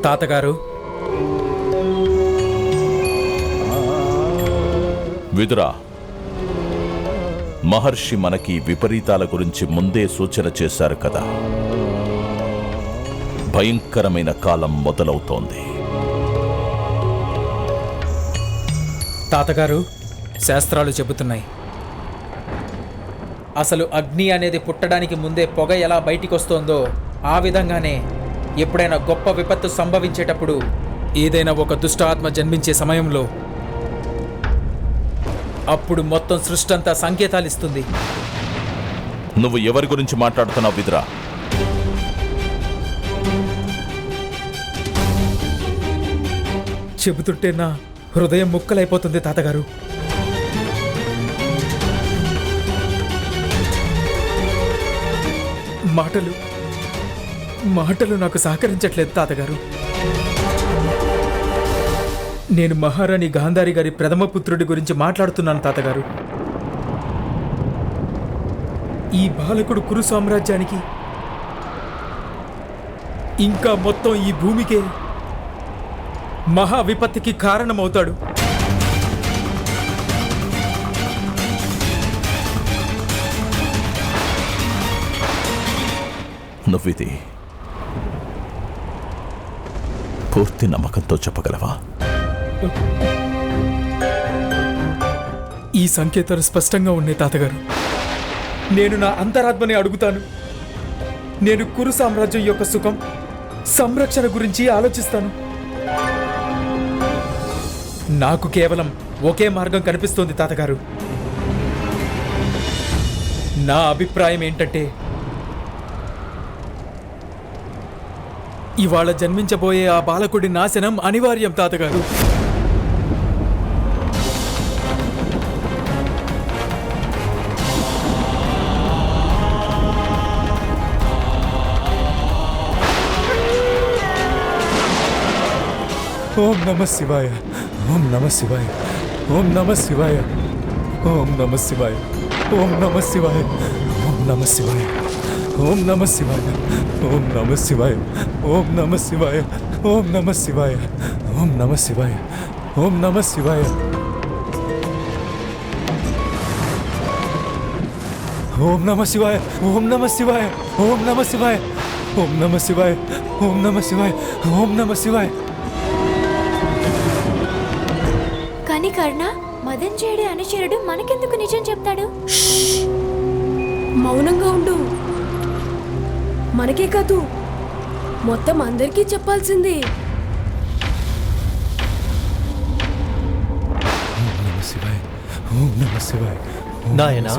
తాతగారు, విదురా, మహర్షి మనకి విపరీతాల గురించి ముందే సూచన చేశారు కదా. భయంకరమైన కాలం మొదలవుతోంది. తాతగారు, శాస్త్రాలు చెబుతున్నాయి, అసలు అగ్ని అనేది పుట్టడానికి ముందే పొగ ఎలా బయటికొస్తోందో ఆ విధంగానే ఎప్పుడైనా గొప్ప విపత్తు సంభవించేటప్పుడు, ఏదైనా ఒక దుష్ట ఆత్మ జన్మించే సమయంలో అప్పుడు మొత్తం సృష్టి అంతా సంకేతాలు ఇస్తుంది. నువ్వు ఎవరి గురించి మాట్లాడుతున్నావు విదురా? చెబుతుంటే నా హృదయం ముక్కలైపోతుంది తాతగారు. మాటలు నాకు సహకరించట్లేదు తాతగారు. నేను మహారాణి గాంధారి గారి ప్రథమ పుత్రుడి గురించి మాట్లాడుతున్నాను తాతగారు. ఈ బాలకుడు కురు సామ్రాజ్యానికి, ఇంకా మొత్తం ఈ భూమికే మహా విపత్తికి కారణమవుతాడు. నువ్విది పూర్తి నమ్మకంతో చెప్పగలవా? ఈ సంకేతాలు స్పష్టంగా ఉన్నాయి తాతగారు. నేను నా అంతరాత్మని అడుగుతాను. నేను కురు సామ్రాజ్యం యొక్క సుఖం, సంరక్షణ గురించి ఆలోచిస్తాను. నాకు కేవలం ఒకే మార్గం కనిపిస్తోంది తాతగారు. నా అభిప్రాయం ఏంటంటే, ఇవాళ జన్మించబోయే ఆ బాలకుడి నాశనం అనివార్యం తాతగారు. ఓం నమః శివాయ, ఓం నమః శివాయ, ఓం నమః శివాయ, ఓం నమః శివాయ, ఓం నమః శివాయ, ఓం నమః శివాయ, ఓం నమః శివాయ, ఓం నమః శివాయ, ఓం నమః శివాయ, ఓం నమః శివాయ, ఓం నమః శివాయ, ఓం నమః శివాయ, ఓం నమః శివాయ, ఓం నమః శివాయ, ఓం నమః శివాయ, ఓం నమః శివాయ, ఓం నమః శివాయ, ఓం నమః శివాయ. కానీ కర్ణ, మదన్ చేయడే అనుచరుడు మనకెందుకు నిజం చెప్తాడు? మౌనంగా ఉండు. మనకే కాదు, మొత్తం అందరికీ చెప్పాల్సింది. ఓం నమః శివాయ, ఓం నమః శివాయ. నాయనా,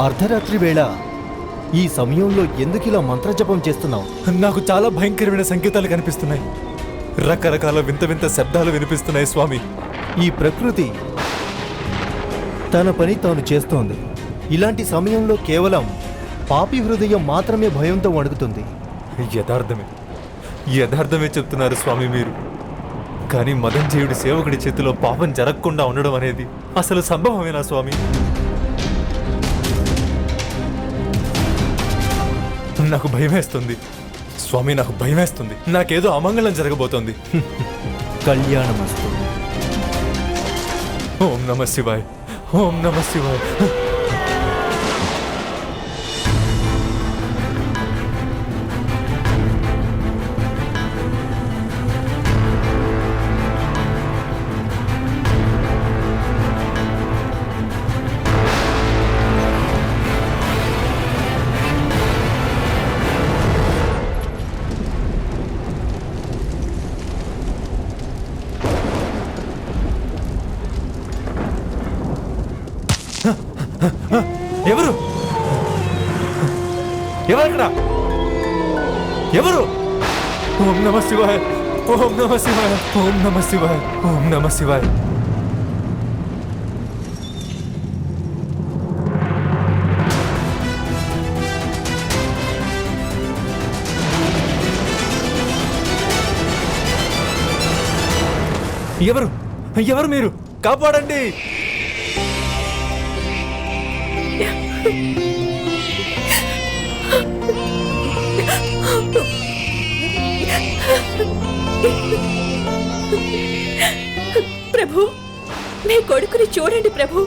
అర్ధరాత్రి వేళ ఈ సమయంలో ఎందుకు ఇలా మంత్రజపం చేస్తున్నావు? నాకు చాలా భయంకరమైన సంకేతాలు కనిపిస్తున్నాయి. రకరకాల వింత వింత శబ్దాలు వినిపిస్తున్నాయి స్వామి. ఈ ప్రకృతి తన పని తాను చేస్తోంది. ఇలాంటి సమయంలో కేవలం పాపి హృదయం మాత్రమే భయంతో వణుకుతుంది. యథార్థమే చెప్తున్నారు స్వామి మీరు. కానీ మదంజయుడి సేవకుడి చేతిలో పాపం జరగకుండా ఉండడం అనేది అసలు సంభవమేనా స్వామి? నాకు భయమేస్తుంది స్వామి, నాకు భయమేస్తుంది. నాకేదో అమంగళం జరగబోతోంది. కళ్యాణమస్తు. ఓం నమః శివాయ, ఓం నమః శివాయ. ఎవరు ఎవరక్కడ? ఎవరు? ఓం నమః శివాయ, ఓం నమః శివాయ, ఓం నమః శివాయ, ఓం నమః శివాయ. ఎవరు ఎవరు మీరు? కాపాడండి. ప్రభు, మీ కొడుకుని చూడండి ప్రభు.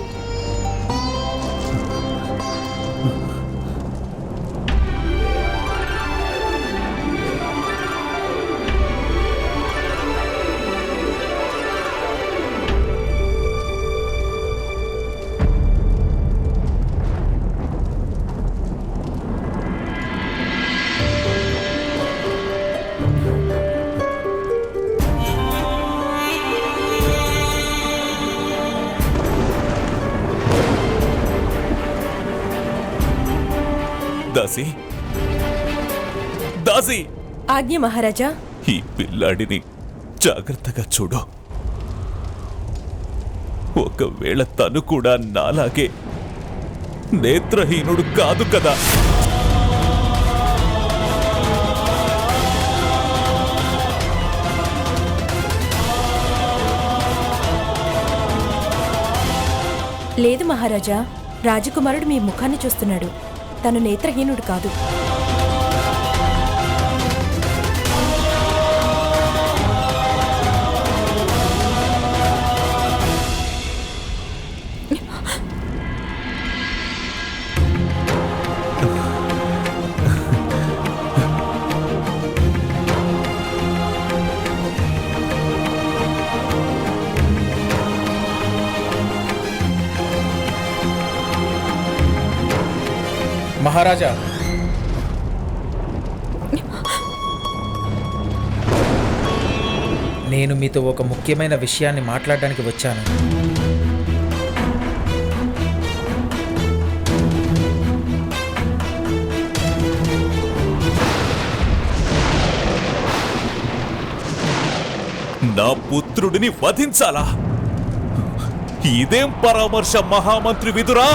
దాసి, దాసి, ఆజ్ఞ మహారాజా. ఈ పిల్లాడిని జాగ్రత్తగా చూడు. ఒకవేళ తను కూడా నాలాగే నేత్రహీనుడు కాదు కదా. లేదు మహారాజా, రాజకుమారుడు మీ ముఖాన్ని చూస్తున్నాడు. తను నేత్రహీనుడు కాదు. మహారాజా, నేను మీతో ఒక ముఖ్యమైన విషయాన్ని మాట్లాడడానికి వచ్చాను. నా పుత్రుడిని వధించాలా? ఇదేం పరామర్శ మహామంత్రి విదురా?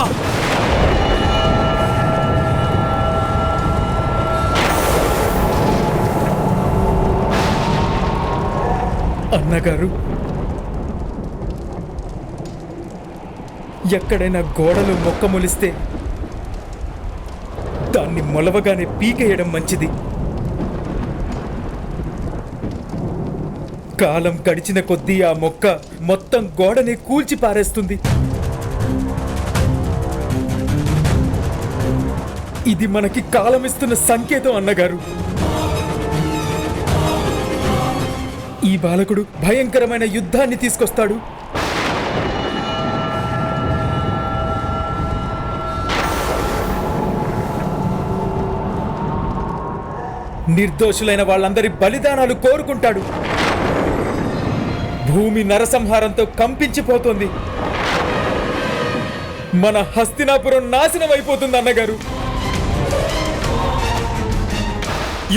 అన్నగారు, ఎక్కడైనా గోడలు మొక్క మొలిస్తే దాన్ని మొలవగానే పీకేయడం మంచిది. కాలం గడిచిన కొద్దీ ఆ మొక్క మొత్తం గోడని కూల్చి పారేస్తుంది. ఇది మనకి కాలమిస్తున్న సంకేతం అన్నగారు. ఈ బాలకుడు భయంకరమైన యుద్ధాన్ని తీసుకొస్తాడు. నిర్దోషులైన వాళ్ళందరి బలిదానాలు కోరుకుంటాడు. భూమి నరసంహారంతో కంపించిపోతుంది. మన హస్తినాపురం నాశనం అయిపోతుంది అన్నగారు.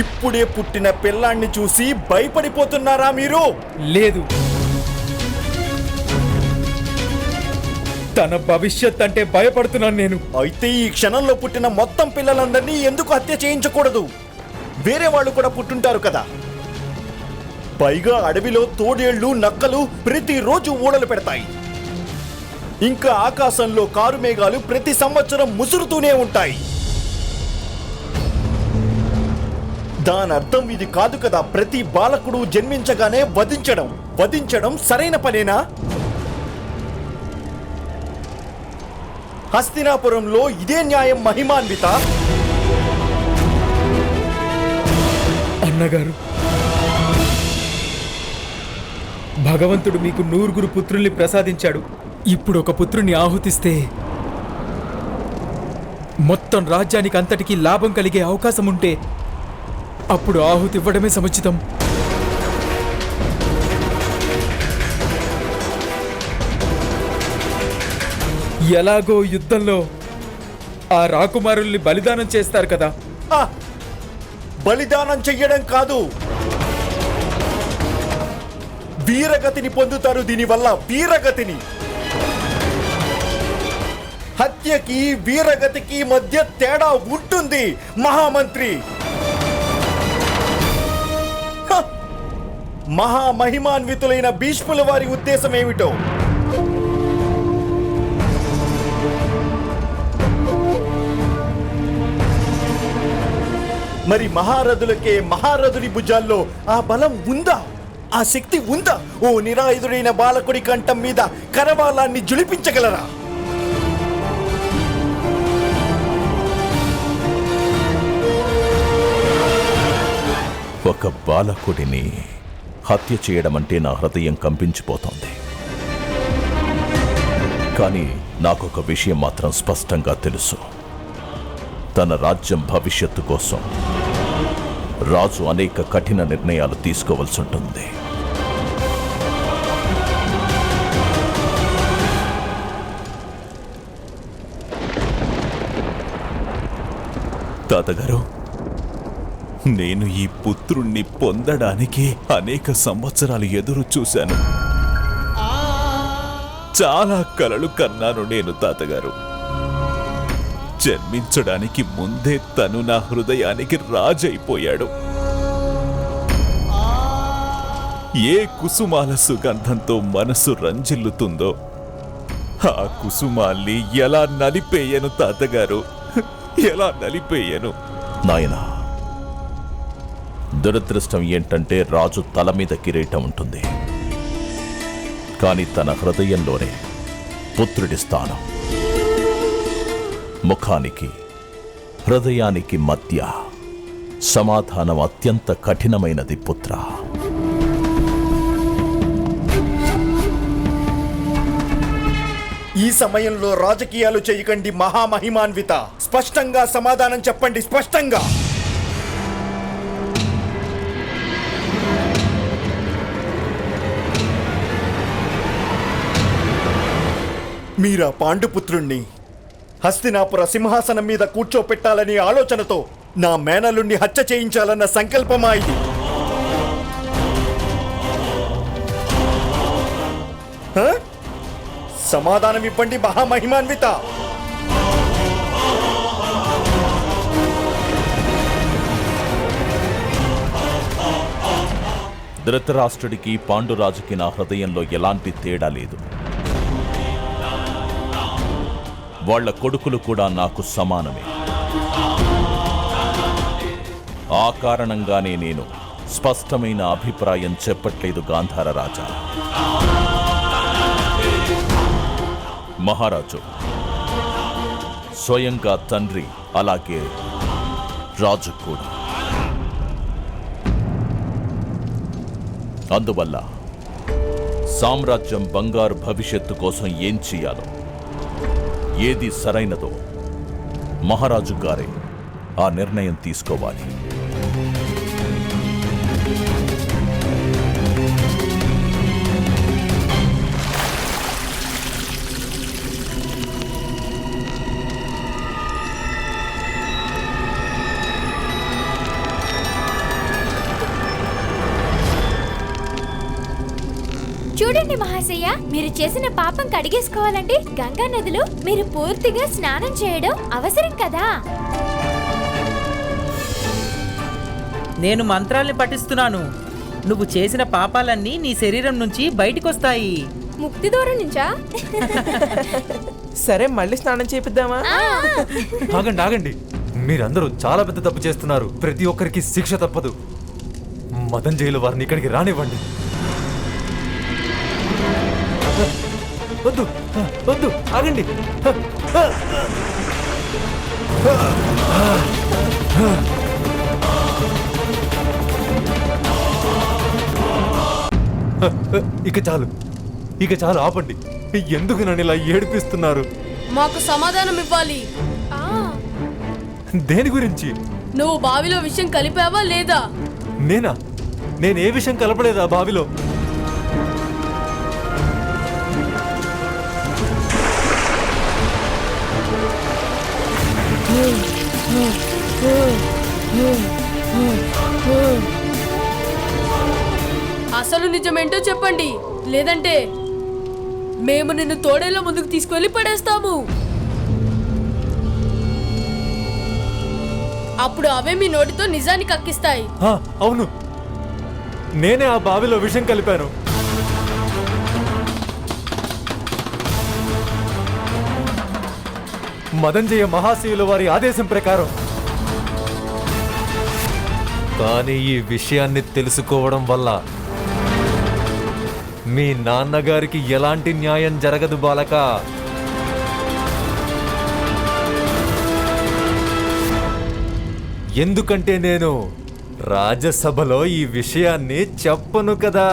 ఇప్పుడే పుట్టిన పిల్లాన్ని చూసి భయపడిపోతున్నారా మీరు? లేదు, తన భవిష్యత్ అంటే భయపడుతున్నాను నేను. అయితే ఈ క్షణంలో పుట్టిన మొత్తం పిల్లలందరినీ ఎందుకు హత్య చేయించకూడదు? వేరే వాళ్ళు కూడా పుట్టుంటారు కదా. పైగా అడవిలో తోడేళ్లు, నక్కలు ప్రతిరోజు ఊడలు పెడతాయి. ఇంకా ఆకాశంలో కారు మేఘాలు ప్రతి సంవత్సరం ముసురుతూనే ఉంటాయి. దాని అర్థం ఇది కాదు కదా. ప్రతి బాలకుడు జన్మించగానే వధించడం సరైన పనేనా? హస్తినాపురంలో ఇదే న్యాయం మహిమాన్విత? అన్నగారు, భగవంతుడు మీకు 9 పుత్రుల్ని ప్రసాదించాడు. ఇప్పుడు ఒక పుత్రుని ఆహుతిస్తే మొత్తం రాజ్యానికి అంతటికీ లాభం కలిగే అవకాశం ఉంటే అప్పుడు ఆహుతి ఇవ్వడమే సముచితం. ఎలాగో యుద్ధంలో ఆ రాకుమారుల్ని బలిదానం చేస్తారు కదా. బలిదానం చెయ్యడం కాదు, వీరగతిని పొందుతారు. దీనివల్ల వీరగతిని. హత్యకి వీరగతికి మధ్య తేడా ఉంటుంది మహామంత్రి. మహామహిమాన్వితులైన భీష్ముల వారి ఉద్దేశం ఏమిటో? మరి మహారథులకే మహారథుని భుజాల్లో ఆ బలం ఉందా? ఆ శక్తి ఉందా? ఓ నిరాయుధుడైన బాలకుడి కంఠం మీద కరవాలాన్ని జులిపించగలరా? ఒక బాలకుడిని హత్య చేయడం అంటే నా హృదయం కంపించిపోతోంది. కానీ నాకొక విషయం మాత్రం స్పష్టంగా తెలుసు. తన రాజ్యం భవిష్యత్తు కోసం రాజు అనేక కఠిన నిర్ణయాలు తీసుకోవాల్సి ఉంటుంది. తాతగారు, నేను ఈ పుత్రుణ్ణి పొందడానికి అనేక సంవత్సరాలు ఎదురు చూశాను. చాలా కలలు కన్నాను నేను తాతగారు. జన్మించడానికి ముందే తను నా హృదయానికి రాజైపోయాడు. ఏ కుసుమాల సుగంధంతో మనసు రంజిల్లుతుందో ఆ కుసుమాల్ని ఎలా నలిపేయను తాతగారు, ఎలా నలిపేయను. నాయనా, దురదృష్టం ఏంటంటే రాజు తల మీద కిరీటం ఉంటుంది, కానీ తన హృదయంలోనే పుత్రుడి స్థానం. ముఖానికి హృదయానికి మధ్య సమాధానం అత్యంత కఠినమైనది పుత్ర. ఈ సమయంలో రాజకీయాలు చేయకండి మహామహిమాన్విత. స్పష్టంగా సమాధానం చెప్పండి, స్పష్టంగా. మీరా పాండుపుత్రుణ్ణి హస్తినాపుర సింహాసనం మీద కూర్చోపెట్టాలని ఆలోచనతో నా మేనలుణ్ణి హత్య చేయించాలన్న సంకల్పమా ఇది? సమాధానం ఇవ్వండి మహామహిమాన్విత. ధృతరాష్ట్రుడికి పాండురాజుకి నా హృదయంలో ఎలాంటి తేడా లేదు. వాళ్ళ కొడుకులు కూడా నాకు సమానమే. ఆ కారణంగానే నేను స్పష్టమైన అభిప్రాయం చెప్పట్లేదు గాంధార రాజా. మహారాజు స్వయంగా తండ్రి, అలాగే రాజు కూడా. అందువల్ల సామ్రాజ్యం బంగారు భవిష్యత్తు కోసం ఏం చేయాలో, ఏది సరైనదో మహారాజు గారే ఆ నిర్ణయం తీసుకోవాలి. చూడండి మహాశయ, మీరు చేసిన పాపం కడిగేసుకోవాలంటే గంగా నదిలో మీరు పూర్తిగా స్నానం చేయడం అవసరం కదా. నేను మంత్రాల్ని పఠిస్తున్నాను. నువ్వు చేసిన పాపాలన్నీ నీ శరీరం నుంచి బయటికొస్తాయి. ముక్తి దూరం నుంచా? సరే, మళ్ళీ స్నానం చేపిద్దామా? ఆగండి ఆగండి, మీరందరూ చాలా పెద్ద తప్పు చేస్తున్నారు. ప్రతి ఒక్కరికి శిక్ష తప్పదు. మదన్ జైలు వారిని ఇక్కడికి రానివ్వండి. వద్దు వద్దు, ఆగండి. ఇక చాలు, ఇక చాలు, ఆపండి. ఎందుకు నన్ను ఇలా ఏడిపిస్తున్నారు? మాకు సమాధానం ఇవ్వాలి. దేని గురించి? నువ్వు బావిలో విషయం కలిపావా లేదా? నేనా? నేను ఏ విషయం కలపలేదా బావిలో? అసలు నిజమేంటో చెప్పండి, లేదంటే మేము నిన్ను తోడేలో ముందుకు తీసుకువెళ్ళి పడేస్తాము. అప్పుడు అవే మీ నోటితో నిజాన్ని కక్కిస్తాయి. అవును, నేనే ఆ బావిలో విషం కలిపాను. మదంజయ మహాశయుల వారి ఆదేశం ప్రకారం కానీ ఈ విషయాన్ని తెలుసుకోవడం వల్ల మీ నాన్నగారికి ఎలాంటి న్యాయం జరగదు బాలక. ఎందుకంటే నేను రాజ్యసభలో ఈ విషయాన్ని చెప్పను కదా.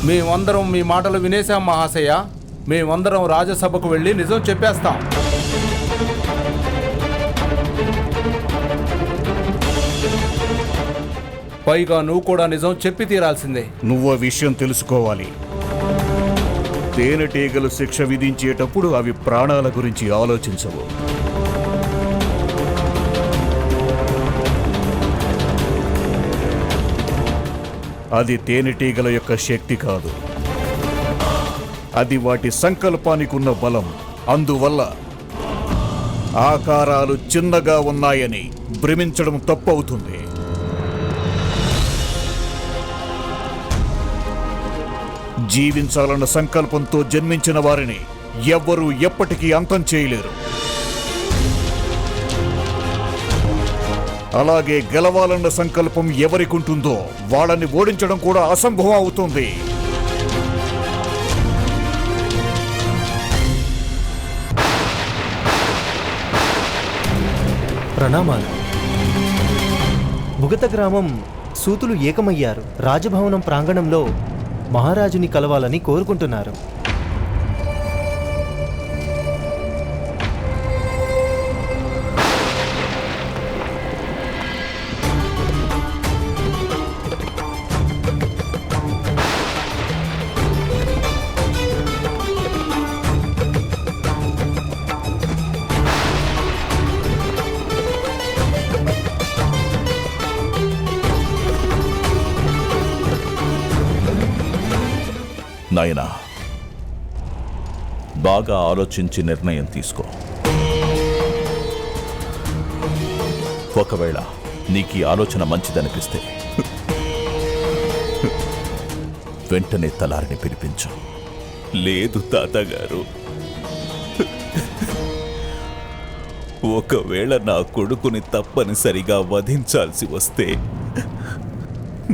మేమందరం మీ మాటలు వినేశాం మహాశయ. మేమందరం రాజ్యసభకు వెళ్ళి నిజం చెప్పేస్తాం. పైగా నువ్వు కూడా నిజం చెప్పి తీరాల్సిందే. నువ్వు ఆ విషయం తెలుసుకోవాలి. తేనెటీగలు శిక్ష విధించేటప్పుడు అవి ప్రాణాల గురించి ఆలోచించవు. అది తేనెటీగల యొక్క శక్తి కాదు, అది వాటి సంకల్పానికి ఉన్న బలం. అందువల్ల ఆకారాలు చిన్నగా ఉన్నాయని భ్రమించడం తప్పవుతుంది. జీవించాలన్న సంకల్పంతో జన్మించిన వారిని ఎవ్వరూ ఎప్పటికీ అంతం చేయలేరు. అలాగే గెలవాలన్న సంకల్పం ఎవరికుంటుందో వాళ్ళని ఓడించడం కూడా అసంభవం అవుతుంది. ప్రణామాలు. భుగత గ్రామం సూతులు ఏకమయ్యారు. రాజభవనం ప్రాంగణంలో మహారాజుని కలవాలని కోరుకుంటున్నారు. నాయనా, బాగా ఆలోచించి నిర్ణయం తీసుకో. ఒకవేళ నీకు ఈ ఆలోచన మంచిదనిపిస్తే వెంటనే తలారిని పిలిపించు. లేదు తాతగారు, ఒకవేళ నా కొడుకుని తప్పనిసరిగా వధించాల్సి వస్తే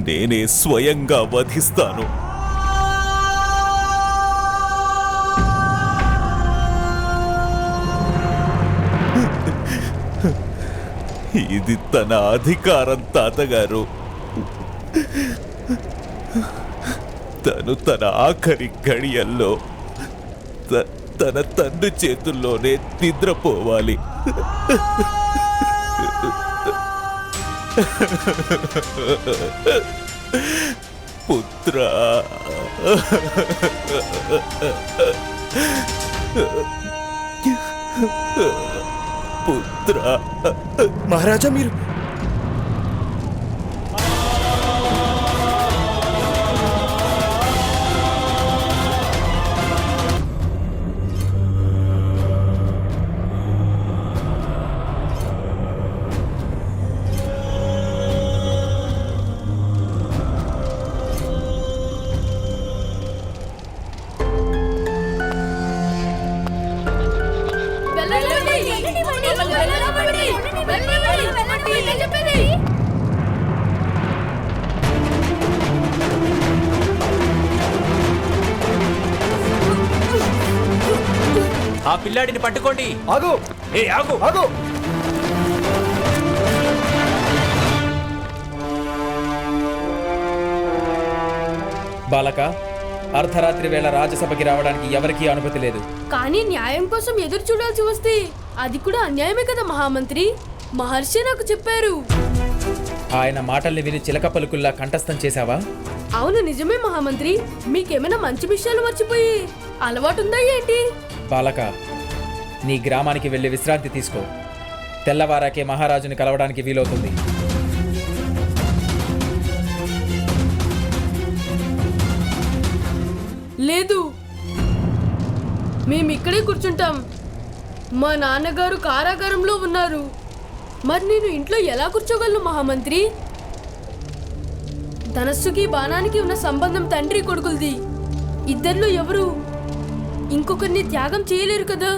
నేనే స్వయంగా వధిస్తాను. ఇది తన అధికారం తాతగారు. తను తన ఆఖరి గడియల్లో తన తండ్రి చేతుల్లోనే నిద్రపోవాలి. పుత్రా, పుత్రా. మహారాజా, మీరు ఆ పిల్లాడిని పట్టుకోండి. ఆగు! ఆగు! ఆగు! బాలక, అర్ధరాత్రి వేళ రాజ్యసభకి రావడానికి ఎవరికీ అనుమతి లేదు. కానీ న్యాయం కోసం ఎదురు చూడాల్సి వస్తే అది కూడా అన్యాయమే కదా మహామంత్రి. మహర్షి నాకు చెప్పారు. ఆయన మాటల్ని విని చిలక పలుకుల్లా కంఠస్థం చేశావా? అవును, నిజమే మహామంత్రి. మీకేమైనా మంచి విషయాలు మర్చిపోయి అలవాటుందా ఏంటి? బాలక, నీ గ్రామానికి వెళ్ళి విశ్రాంతి తీసుకో. తెల్లవారాకే మహారాజుని కలవడానికి వీలవుతుంది. లేదు, మేమిక్కడే కూర్చుంటాం. మా నాన్నగారు కారాగారంలో ఉన్నారు. మరి నేను ఇంట్లో ఎలా కూర్చోగలను మహామంత్రి? ధనస్సుకి బాణానికి ఉన్న సంబంధం తండ్రి కొడుకులది. ఇద్దరిలో ఎవరు ఇంకొకరిని త్యాగం చేయలేరు కదా.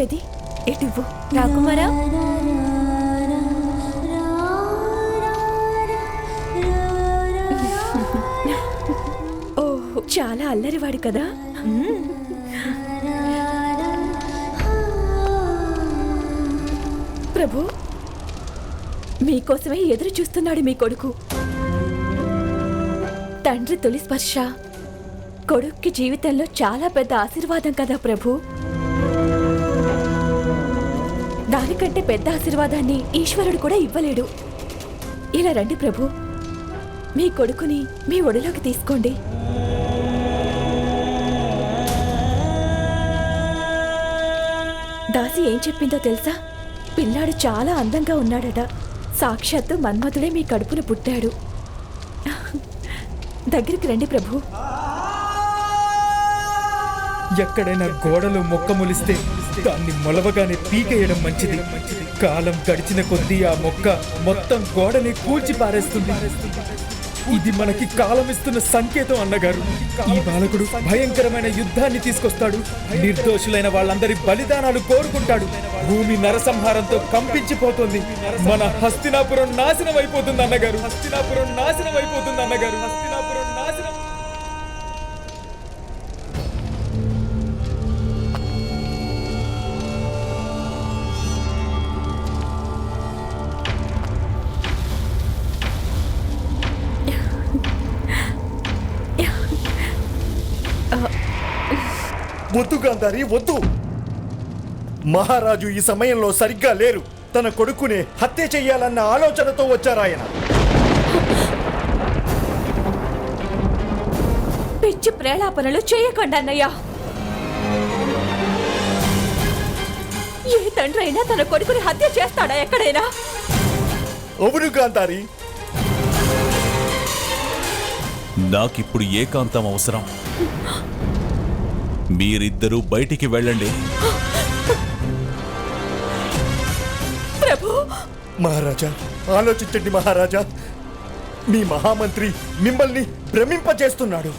ఏది ఎటువు రాకుమారా? ఓహ్, చాలా అల్లరివాడు కదా. ప్రభు, మీకోసమే ఎదురు చూస్తున్నాడు మీ కొడుకు. తండ్రి తొలి స్పర్శ కొడుక్కి జీవితంలో చాలా పెద్ద ఆశీర్వాదం కదా ప్రభు. దానికంటే పెద్ద ఆశీర్వాదాన్ని ఈశ్వరుడు కూడా ఇవ్వలేడు. ఇలా రండి ప్రభు, మీ కొడుకుని మీ ఒడిలోకి తీసుకోండి. దాసి ఏం చెప్పిందో తెలుసా? పిల్లాడు చాలా అందంగా ఉన్నాడట. సాక్షాత్తు మన్మధుడే మీ కడుపున పుట్టాడు. దగ్గరికి రండి ప్రభు. ఎక్కడైనా గోడలో మొక్క మొలిస్తే దాన్ని మొలవగానే పీకేయడం మంచిది. కాలం గడిచిన కొద్దీ ఆ మొక్క మొత్తం గోడని కూల్చి పారేస్తుంది. ఇది మనకి కాలం ఇస్తున్న సంకేతం అన్నగారు. ఈ బాలకుడు భయంకరమైన యుద్ధాన్ని తీసుకొస్తాడు. నిర్దోషులైన వాళ్ళందరి బలిదానాలు కోరుకుంటాడు. భూమి నరసంహారంతో కంపించిపోతుంది. మన హస్తినాపురం నాశనం అయిపోతుంది అన్నగారు. హస్తినాపురం నాశనం అయిపోతుంది అన్నగారు. హస్తినాపురం నాశనం. వద్దు గాంధారి, వద్దు. మహారాజు ఈ సమయంలో సరిగ్గా లేరు. తన కొడుకునే హత్య చెయ్యాలన్న ఆలోచనతో వచ్చారాయన. పిచ్చి ప్రేలాపనలు చేయకండి అన్నయ్య. ఏ తండ్రి అయినా తన కొడుకుని హత్య చేస్తాడా ఎక్కడైనా? అవును గాంధారి. నాకిప్పుడు ఏకాంతం అవసరం. మీరిద్దరూ బయటికి వెళ్ళండి. ప్రభు, మహారాజా ఆలోచించండి మహారాజా. మీ మహామంత్రి మిమ్మల్ని భ్రమింపజేస్తున్నాడు.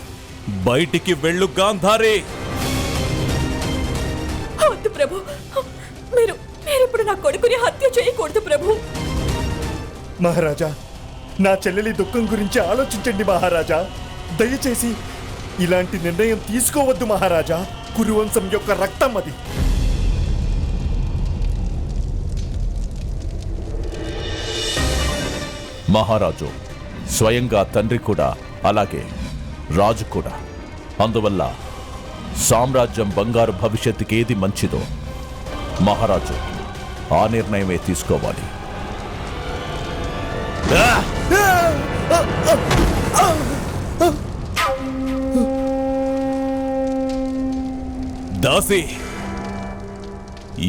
బయటికి వెళ్ళు గాంధారి. వద్దు ప్రభు, మీరిప్పుడు నా కొడుకుని హత్య చేయకూడదు ప్రభు. మహారాజా, నా చెల్లెలి దుఃఖం గురించి ఆలోచించండి మహారాజా. దయచేసి ఇలాంటి నిర్ణయం తీసుకోవద్దు మహారాజా. కురువంశం యొక్క రక్తం అది. మహారాజు స్వయంగా తండ్రి కూడా, అలాగే రాజు కూడా. అందువల్ల సామ్రాజ్యం బంగారు భవిష్యత్తుకి ఏది మంచిదో మహారాజు ఆ నిర్ణయమే తీసుకోవాలి. దాసి,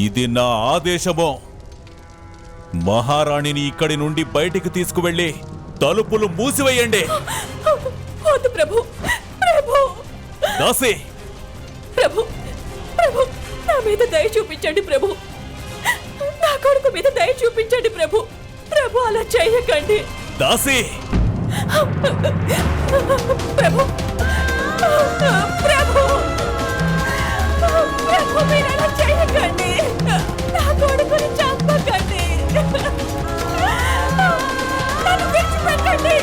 ఇది నా ఆదేశమో. మహారాణిని ఇక్కడి నుండి బయటికి తీసుకువెళ్ళి తలుపులు మూసివేయండి. వద్దు ప్రభు, ప్రభు. దాసి, ప్రభు, ప్రభు, నా మీద దయ చూపించండి ప్రభు. నా కొడుకు మీద దయ చూపించండి ప్రభు. ప్రభు అలా చేయకండి దాసి. ప్రభు. ప్రభు ప్రభు మీరు అలా చేయకండి. నా కొడుకుని చంపకండి. నన్ను విడిచిపెట్టండి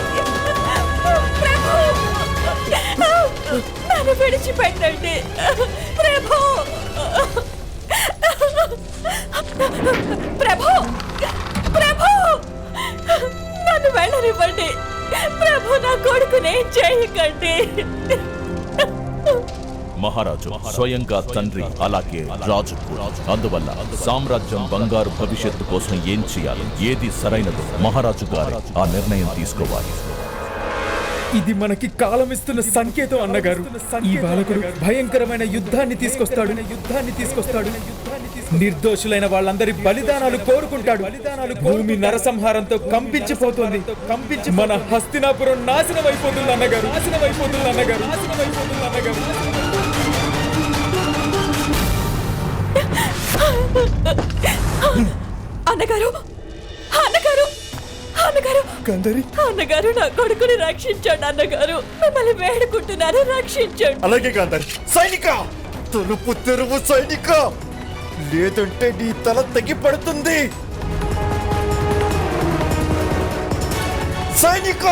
ప్రభు. నన్ను విడిచిపెట్టండి ప్రభు. ప్రభు ప్రభు నన్ను వెళ్ళనివ్వండి ప్రభు. నా కొడుకునే చేయకండి. మహారాజు స్వయంగా తండ్రి, అలాగే రాజు కూడా. అందువల్ల సామ్రాజ్యం బంగారు భవిష్యత్తు కోసం ఏం చేయాలి, ఏది సరైనదో మహారాజు గారు ఆ నిర్ణయం తీసుకోవాలి. ఇది మనకి కాలం ఇస్తున్న సంకేతం అన్నగారు. ఈ బాలకుడు భయంకరమైన యుద్ధాన్ని తీసుకొస్తాడు. నిర్దోషులైన వాళ్ళందరి బలిదానాలు కోరుకుంటాడు. భూమి నరసంహారంతో కంపించిపోతుంది. మన హస్తినాపురం నాశనం అయిపోతుంది అన్నగారు. అన్నగారు అన్నగారు అన్నగారు అన్నగారు నా కొడుకుని రక్షించండి అన్నగారు. మిమ్మల్ని వేడుకుంటున్నాను, రక్షించండి. అలాగే గాంధారి. సైనిక, తలుపు తెరువు సైనిక, లేదంటే నీ తల తెగి పడుతుంది. సైనిక,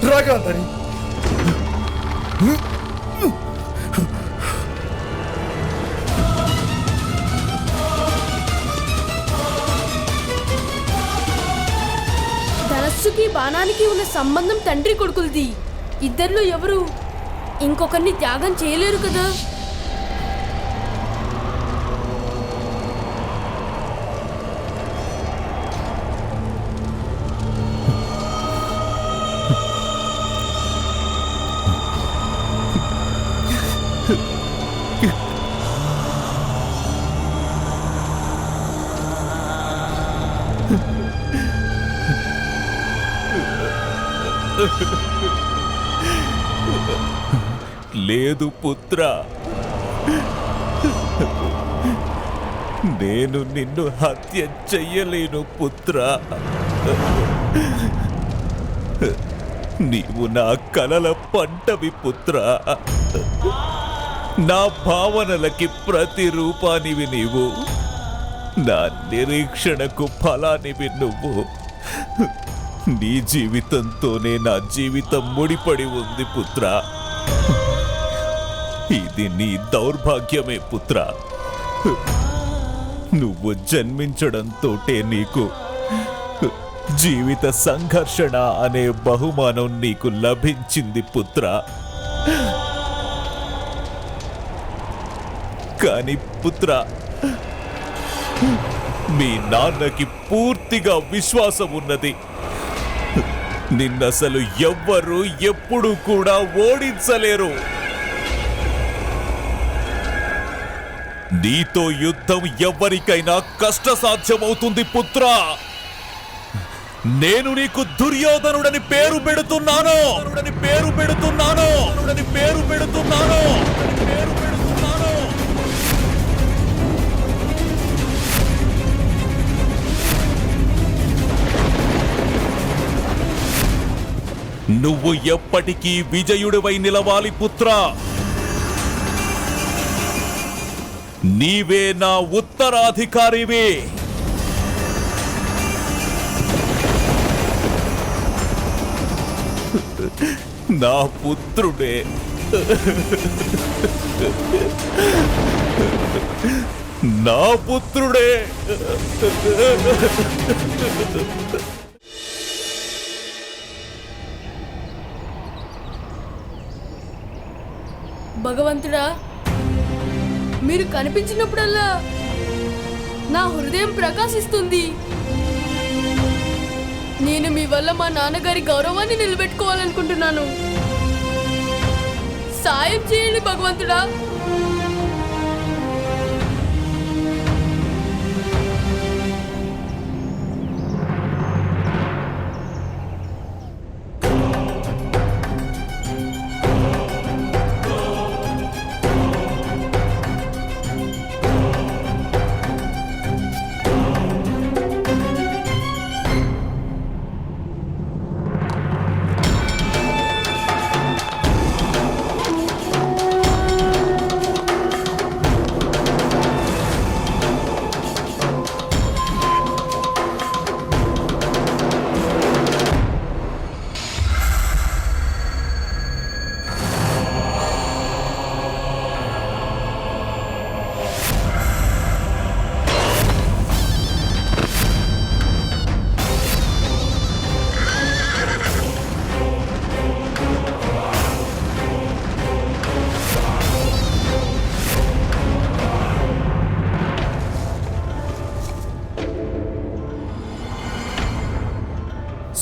రా గాంధారి. ధనస్సుకి బాణానికి ఉన్న సంబంధం తండ్రి కొడుకులది. ఇద్దరిలో ఎవరు ఇంకొకరిని త్యాగం చేయలేరు కదా. లేదు పుత్ర, నేను నిన్ను హత్య చెయ్యలేను పుత్ర. నీవు నా కలల పంటవి పుత్ర. నా భావనలకి ప్రతిరూపానివి నీవు. నా నిరీక్షణకు ఫలానివి నువ్వు. నీ జీవితంతోనే నా జీవితం ముడిపడి ఉంది పుత్ర. ఇది నీ దౌర్భాగ్యమే పుత్ర. నువ్వు జన్మించడంతోటే నీకు జీవిత సంఘర్షణ అనే బహుమానం నీకు లభించింది పుత్ర. కాని పుత్ర, మీ నాన్నకి పూర్తిగా విశ్వాసం ఉన్నది. నిన్నసలు ఎవ్వరూ ఎప్పుడు కూడా ఓడించలేరు. నీతో యుద్ధం ఎవరికైనా కష్టసాధ్యమవుతుంది పుత్ర. నేను నీకు దుర్యోధనుడని పేరు పెడుతున్నాను. నువ్వు ఎప్పటికీ విజయుడివై నిలవాలి పుత్ర. నీవే నా ఉత్తరాధికారివి. నా పుత్రుడే. నా పుత్రుడే. భగవంతుడా, మీరు కనిపించినప్పుడల్లా నా హృదయం ప్రకాశిస్తుంది. నేను మీ వల్ల మా నాన్నగారి గౌరవాన్ని నిలబెట్టుకోవాలనుకుంటున్నాను. సాయం చేయండి భగవంతుడా.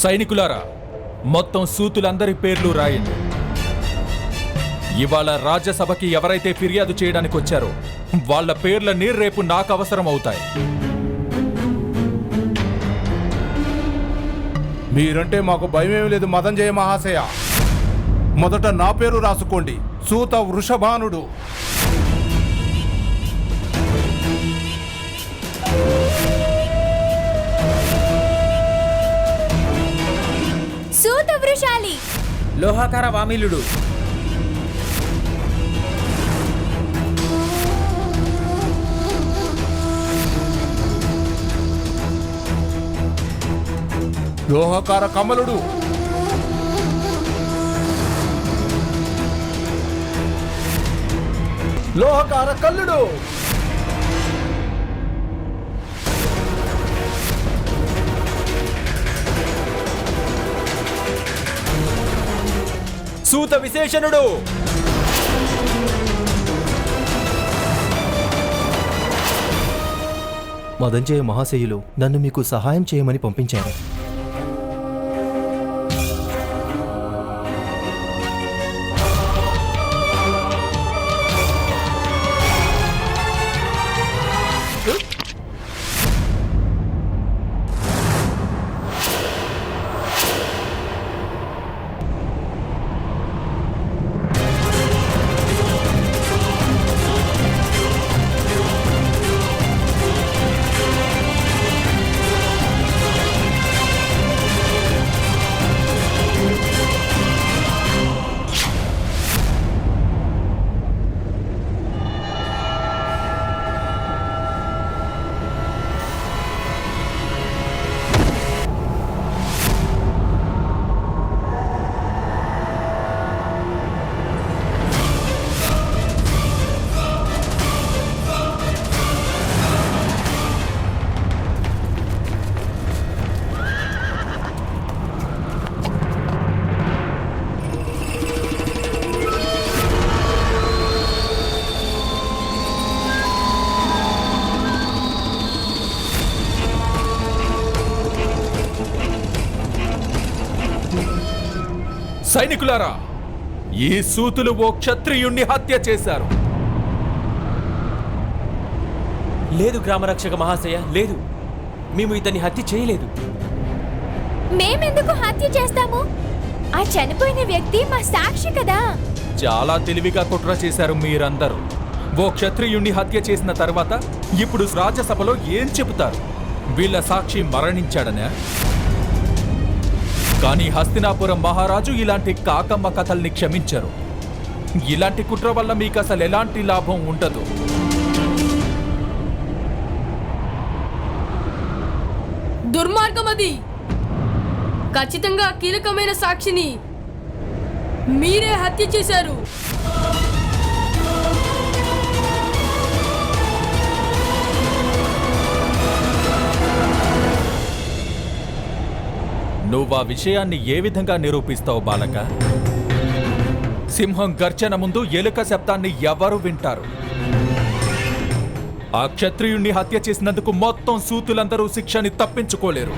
సైనికులారా, మొత్తం సూతులందరి పేర్లు రాయండి. ఇవాళ రాజ్యసభకి ఎవరైతే ఫిర్యాదు చేయడానికి వచ్చారో వాళ్ళ పేర్లన్నీ రేపు నాకు అవసరం అవుతాయి. మీరంటే మాకు భయమేమి లేదు మదంజయ మహాశయ. మొదట నా పేరు రాసుకోండి, సూత వృషభానుడు. సూత వృషాలి. లోహాకార వామిలుడు. లోహకార కమలుడు. లోహకార కల్లుడు. సూత విశేషణుడు. మదంజయ మహాశయులు నన్ను మీకు సహాయం చేయమని పంపించారు. సైనికులారా, ఈ సూతులు ఓ క్షత్రియుణ్ణి హత్య చేశారు. లేదు గ్రామరక్షక మహాశయ, లేదు. మేము ఇతన్ని హత్య చేయలేదు. మేమెందుకు హత్య చేస్తాము? ఆ చనిపోయిన వ్యక్తి మా సాక్షి కదా. చాలా తెలివిగా కుట్ర చేశారు మీరందరూ. ఓ క్షత్రియుణ్ణి హత్య చేసిన తర్వాత ఇప్పుడు రాజ్యసభలో ఏం చెబుతారు? వీళ్ళ సాక్షి మరణించాడనే. కానీ హస్తినాపురం మహారాజు ఇలాంటి కాకమ్మ కథల్ని క్షమించరు. ఇలాంటి కుట్ర వల్ల మీకు అసలు ఎలాంటి లాభం ఉండదు. దుర్మార్గం అది. ఖచ్చితంగా కీలకమైన సాక్షిని మీరే హత్య చేశారు. నువ్వు ఆ విషయాన్ని ఏ విధంగా నిరూపిస్తావు బాలక? సింహం గర్జన ముందు ఎలుక శబ్దాన్ని ఎవరు వింటారు? ఆ క్షత్రియుణ్ణి హత్య చేసినందుకు మొత్తం సూతులందరూ శిక్షని తప్పించుకోలేరు.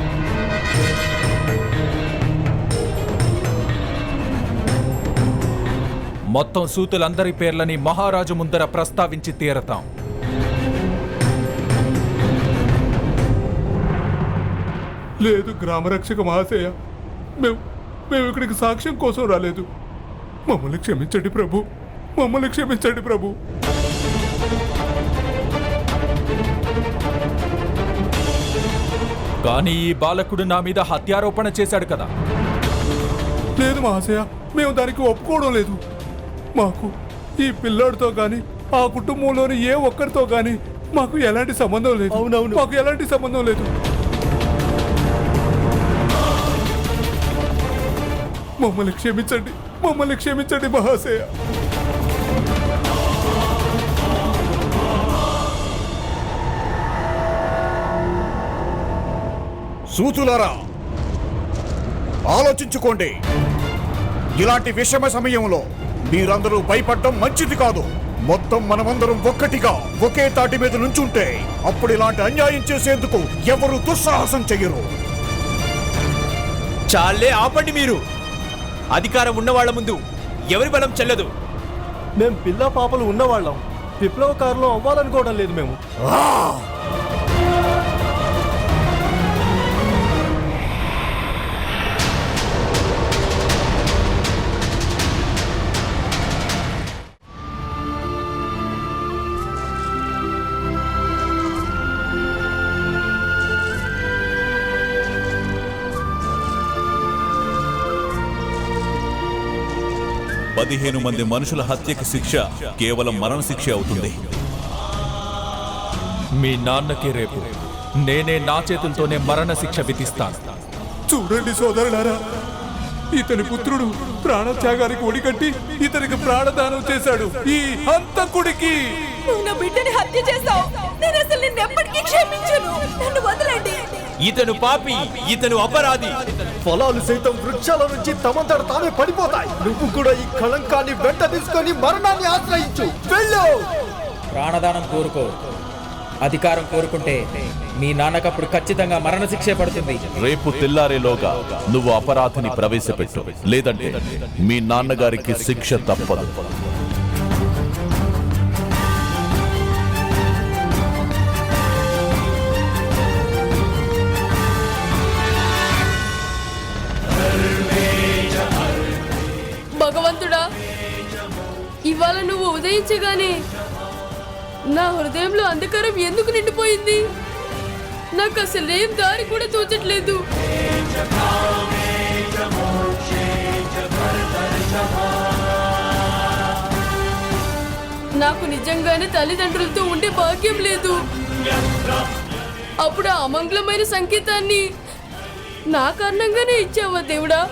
మొత్తం సూతులందరి పేర్లని మహారాజు ముందర ప్రస్తావించి తీరతాం. లేదు గ్రామరక్షక మహాశయ, మేము ఇక్కడికి సాక్ష్యం కోసం రాలేదు. మమ్మల్ని క్షమించండి ప్రభు, మమ్మల్ని క్షమించండి ప్రభు. కానీ ఈ బాలకుడు నా మీద హత్యారోపణ చేశాడు కదా. లేదు మహాశయ, మేము దానికి ఒప్పుకోవడం లేదు. మాకు ఈ పిల్లోడితో గాని ఆ కుటుంబంలోని ఏ ఒక్కరితో గాని మాకు ఎలాంటి సంబంధం లేదు. అవునవును. మాకు ఎలాంటి సంబంధం లేదు. మమ్మల్ని క్షమించండి, మమ్మల్ని క్షమించండి మహాశయ. సూతులారా, ఆలోచించుకోండి. ఇలాంటి విషమ సమయంలో మీరందరూ భయపడడం మంచిది కాదు. మొత్తం మనమందరం ఒక్కటిగా ఒకే తాటి మీద నుంచుంటే అప్పుడు ఇలాంటి అన్యాయం చేసేందుకు ఎవరు దుస్సాహసం చెయ్యరు. చాలే, ఆపండి మీరు. అధికారం ఉన్నవాళ్ల ముందు ఎవరి బలం చెల్లదు. మేము పిల్ల పాపలు ఉన్నవాళ్ళం, విప్లవకారులు అవ్వాలనుకోవడం లేదు మేము. పదిహేను మంది మనుషుల హత్యకి శిక్ష కేవలం మరణశిక్ష అవుతుంది. మీ నాన్నకి రేపు నేనే నా చేతులతోనే మరణశిక్ష విధిస్తాను. చూడండి సోదరులారా, ఇతని పుత్రుడు ప్రాణత్యాగానికి ఒడిగట్టి ఇతనికి ప్రాణదానం చేశాడు. ఈ హంతకుడికి నువ్వు నా బిడ్డని హత్య చేస్తావు. నేను అసలు నిన్ను ఎప్పటికీ క్షమించను. నన్ను వదలండి. ఇతను పాపి, ఇతను అపరాధి. పొలాలు సైతం వృక్షాల నుంచి తమంతట తామే పడిపోతాయి. నువ్వు కూడా ఈ కళంకాన్ని వెంట తీసుకొని మరణాన్ని ఆశ్రయించు. వెళ్ళు. ప్రాణదానం కోరుకో, అధికారం కోరుకుంటే మీ నాన్నకప్పుడు ఖచ్చితంగా మరణశిక్షే పడుతుంది. రేపు తెల్లారేలోగా నువ్వు అపరాధిని ప్రవేశపెట్టు, లేదంటే మీ నాన్నగారికి శిక్ష తప్పదు. భగవంతుడా, ఇవాళ నువ్వు ఉదయించగానే నా హృదయంలో అంధకారం ఎందుకు నిండిపోయింది? నాకు అసలేం దారి కూడా తోచట్లేదు. నాకు నిజంగానే తల్లిదండ్రులతో ఉండే భాగ్యం లేదు. అప్పుడు ఆ అమంగళమైన సంకేతాన్ని నా కారణంగానే ఇచ్చావా దేవుడా?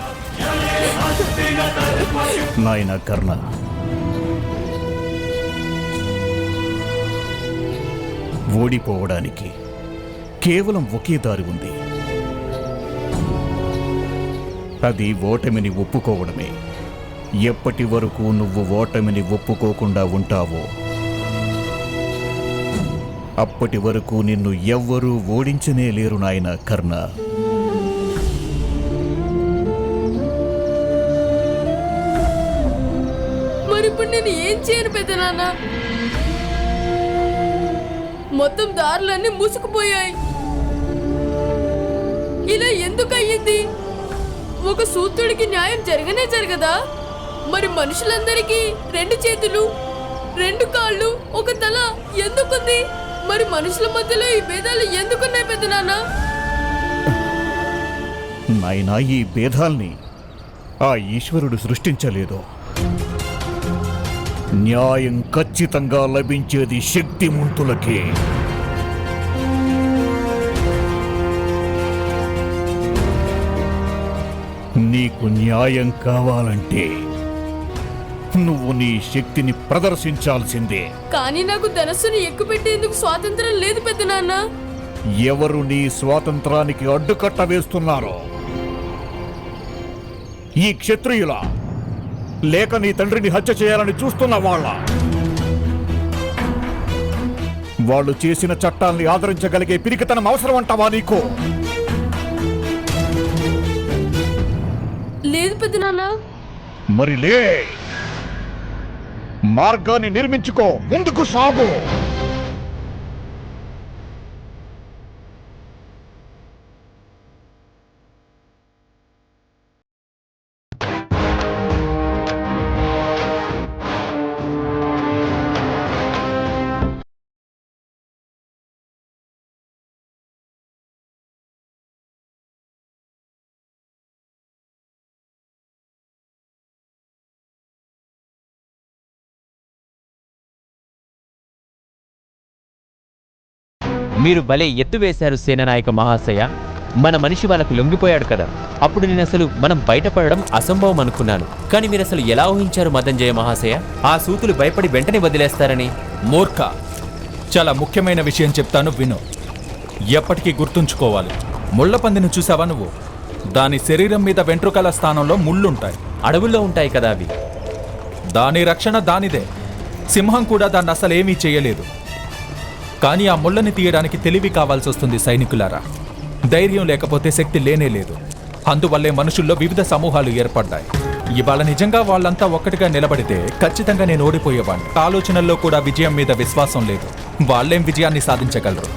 నాయన కర్ణ, ఓడిపోవడానికి కేవలం ఒకే దారి ఉంది. అది ఓటమిని ఒప్పుకోవడమే. ఎప్పటి వరకు నువ్వు ఓటమిని ఒప్పుకోకుండా ఉంటావో అప్పటి వరకు నిన్ను ఎవ్వరూ ఓడించనే లేరు నాయన కర్ణ. మరిప్పుడు నేను ఏం చేయను పెద్దనాన్న? మొత్తం దారులన్నీ మూసుకుపోయాయి. ఇలా ఎందుకు అయ్యింది? ఒక సూత్రుడికి న్యాయం జరగనే జరగదా? మరి మనుషులందరికీ 2 చేతులు, 2 కాళ్ళు, ఒక తల ఎందుకుంది? మరి మనుషుల మధ్యలో ఈ భేదాలు ఎందుకున్నాయి పెద్దనాన్న? నాయనా, ఈ భేదాల్ని ఆ ఈశ్వరుడు సృష్టించలేదు. న్యాయం ఖచ్చితంగా లభించేది శక్తిమంతులకే. నీకు న్యాయం కావాలంటే నువ్వు నీ శక్తిని ప్రదర్శించాల్సిందే. కానీ నాకు ధనస్సుని ఎక్కుపెట్టేందుకు స్వాతంత్రం లేదు పెద్దనాన్న. ఎవరు నీ స్వాతంత్రానికి అడ్డుకట్ట వేస్తున్నారో? ఈ క్షత్రియుల, లేక నీ తండ్రిని హత్య చేయాలని చూస్తున్న వాళ్ళు చేసిన చట్టాల్ని ఆదరించగలిగే పిరికితనం అవసరం అంటావా నీకు? లేదు పెద్దనాన్న. మరి లే, మార్గాన్ని నిర్మించుకో, ముందుకు సాగు. మీరు భలే ఎత్తు వేశారు సేననాయక మహాశయ. మన మనిషి వాళ్ళకు లొంగిపోయాడు కదా. అప్పుడు నేను అసలు మనం బయటపడడం అసంభవం అనుకున్నాను. కానీ మీరు అసలు ఎలా ఊహించారు మదంజయ మహాశయ? ఆ సూతులు భయపడి వెంటనే వదిలేస్తారని? మూర్ఖ, చాలా ముఖ్యమైన విషయం చెప్తాను, విను. ఎప్పటికీ గుర్తుంచుకోవాలి. ముళ్ళపందిని చూసావా నువ్వు? దాని శరీరం మీద వెంట్రుకల స్థానంలో ముళ్ళుంటాయి. అడవుల్లో ఉంటాయి కదా అవి. దాని రక్షణ దానిదే. సింహం కూడా దాన్ని అసలేమీ చేయలేదు. కానీ ఆ ముళ్ళని తీయడానికి తెలివి కావాల్సి వస్తుంది సైనికులారా. ధైర్యం లేకపోతే శక్తి లేనే లేదు. అందువల్లే మనుషుల్లో వివిధ సమూహాలు ఏర్పడ్డాయి. ఇవాళ నిజంగా వాళ్ళంతా ఒక్కటిగా నిలబడితే ఖచ్చితంగా నేను ఓడిపోయేవాడిని. ఆలోచనల్లో కూడా విజయం మీద విశ్వాసం లేదు. వాళ్ళేం విజయాన్ని సాధించగలరు?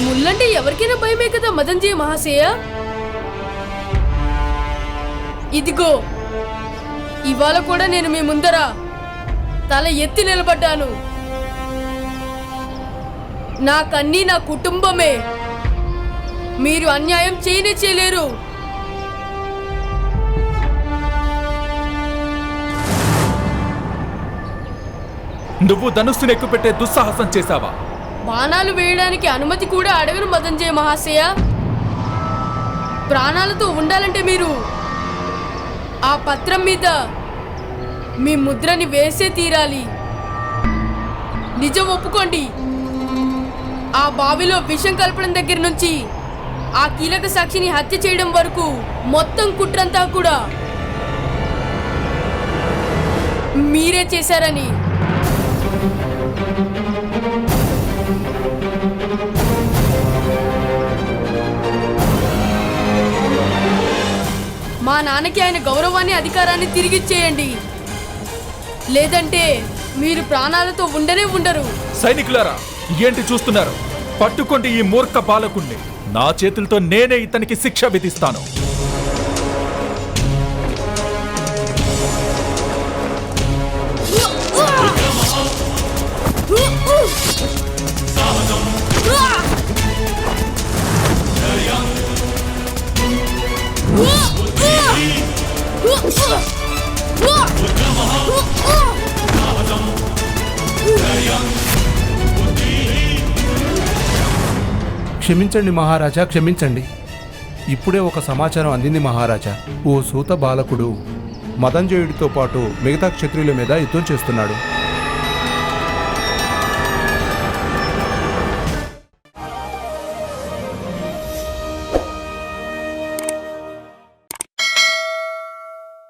ముళ్ళంటే ఎవరికైనా భయమే కదా మదన్జీ మహాశయ. ఇదిగో ఇవాళ కూడా నేను మీ ముందర తల ఎత్తి నిలబడ్డాను. నాకన్నీ నా కుటుంబమే. మీరు అన్యాయం చేయనే చేయలేరు. నువ్వు ధనుస్సును ఎక్కుపెట్టే దుస్సాహసం చేశావా? బాణాలు వేయడానికి అనుమతి కూడా అడగను మదన్జయ మహాశయ. ప్రాణాలతో ఉండాలంటే మీరు ఆ పత్రం మీద మీ ముద్రని వేసే తీరాలి. నిజం ఒప్పుకోండి. ఆ బావిలో విషం కలపడం దగ్గర నుంచి ఆ కీలక సాక్షిని హత్య చేయడం వరకు మొత్తం కుట్రంతా కూడా మీరే చేశారని. మా నాన్నకి ఆయన గౌరవాన్ని అధికారాన్ని తిరిగిచ్చేయండి. లేదంటే మీరు ప్రాణాలతో ఉండనే ఉండరు. సైనికులారా, ఏంటి చూస్తున్నారు? పట్టుకోండి ఈ మూర్ఖ బాలకుణ్ణి. నా చేతులతో నేనే ఇతనికి శిక్ష విధిస్తాను. క్షమించండి మహారాజా, క్షమించండి. ఇప్పుడే ఒక సమాచారం అందింది మహారాజా. ఓ సూత బాలకుడు మదంజయుడితో పాటు మిగతా క్షత్రియుల మీద యుద్ధం చేస్తున్నాడు.